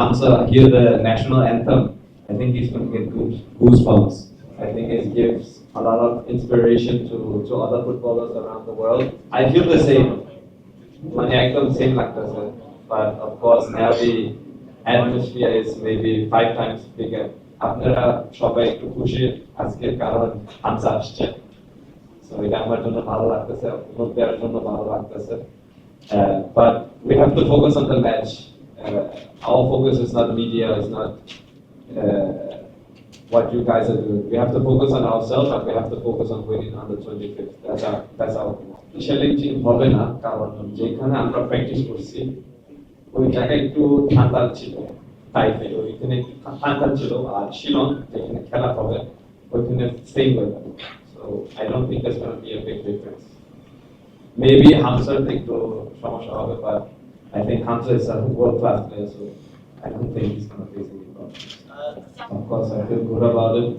Hamza hear the national anthem, I think he's going to get goosebumps. I think it gives a lot of inspiration to other footballers around the world. I feel the same. মানে একদম same লাগতেছে, but of course now the atmosphere is maybe 5 times bigger. আপনারা সবাই একটু খুশি আজকের কারণ হামজা আসছে, so এটা আমার জন্য ভালো লাগতেছে, অন্যদের জন্য ভালো লাগতেছে. But we have to focus on the match. Our focus is not media, it's not what you guys are doing. We have to focus on ourselves and we have to focus on winning on the 25th. That's our goal. Challenging হবে না, কারণ যেখানে আমরা practice করছি ওই জায়গায় একটু ঠান্ডা ছিল, তাইপে ওইখানে ঠান্ডা ছিল, আর শিলং যেখানে খেলা হবে ওইখানে same weather. So I don't think there's going to be a big difference. Maybe Hamza একটু সমস্যা হবে, but I think Hamza is a world class player, so I don't think he's going to face any problems. Of course, I feel good about it.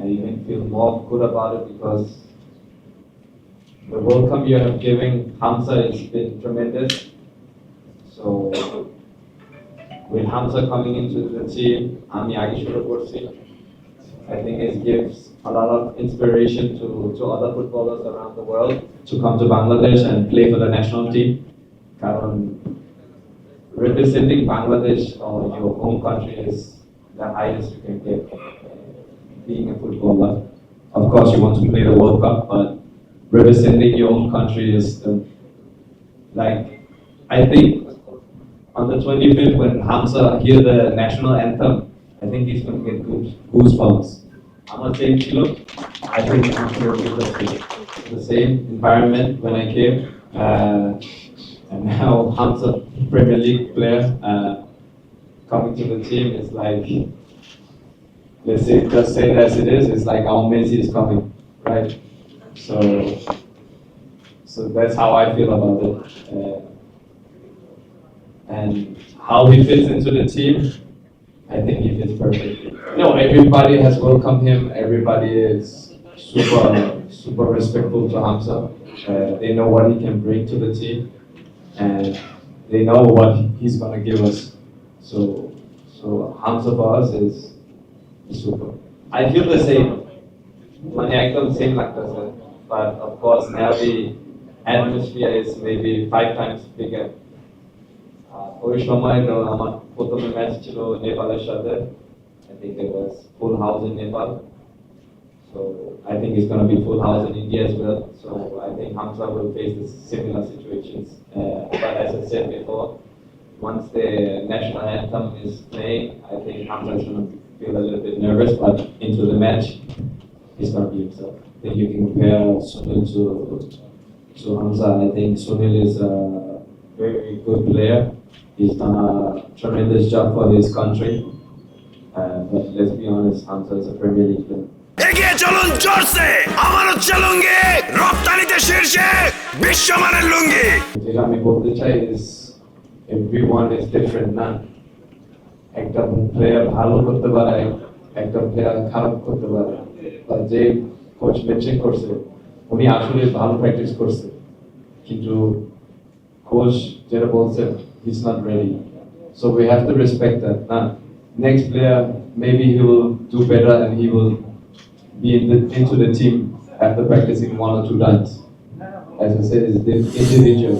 I even feel more good about it because the World Cup you have given Hamza has been tremendous. So with Hamza coming into the team, Ami Agishura Kursi, I think it gives a lot of inspiration to other footballers around the world to come to Bangladesh and play for the national team. Karon representing Bangladesh or your home country is the highest you can get being a footballer. Of course, you want to play the World Cup, but representing your own country is like, I think on the 25th when Hamza hear the national anthem, I think he's going to get goosebumps. I'm not saying Chilo, I think Hamza will get the same environment when I came. And now Hamza, Premier League player, coming to the team is like, let's say, just say it as it is, it's like our Messi is coming, right? So that's how I feel about it. And how he fits into the team, I think he fits perfectly. No, everybody has welcomed him. Everybody is super respectful to Hamza. They know what he can bring to the team, and they know what he's gonna give us. So Hamza for us is super. I feel the same. মানে একদম same লাগতেছে, but of course now the atmosphere is maybe 5 times bigger. ওই সময় আমার প্রথম match ছিল নেপালের সাথে. I think it was full house in Nepal. So I think it's going to be full house in India as well. So I think Hamza will face the similar situations. But as I said before, once the national anthem is playing, I think Hamza is going to feel a little bit nervous, but into the match, he's going to be himself. I think you can compare Sunil to Hamza. I think Sunil is a very good player. He's done a tremendous job for his country. But let's be honest, Hamza is a Premier League player. এগিয়ে চলুন জোরসে আমার হচ্ছে লুঙ্গি রপ্তানিতে শীর্ষে বিশ্বমানের লুঙ্গি যেটা আমি বলতে চাই is everyone is different না একটা প্লেয়ার ভালো করতে পারে একটা প্লেয়ার খারাপ করতে পারে আর যে কোচ মেনশন করছে উনি আসলে ভালো প্র্যাকটিস করছে কিন্তু কোচ যেটা বলছে he's not ready, so we have to respect that না next player maybe he will do better and he will be into the team after practicing 1 or 2 times. As I said, it's individual.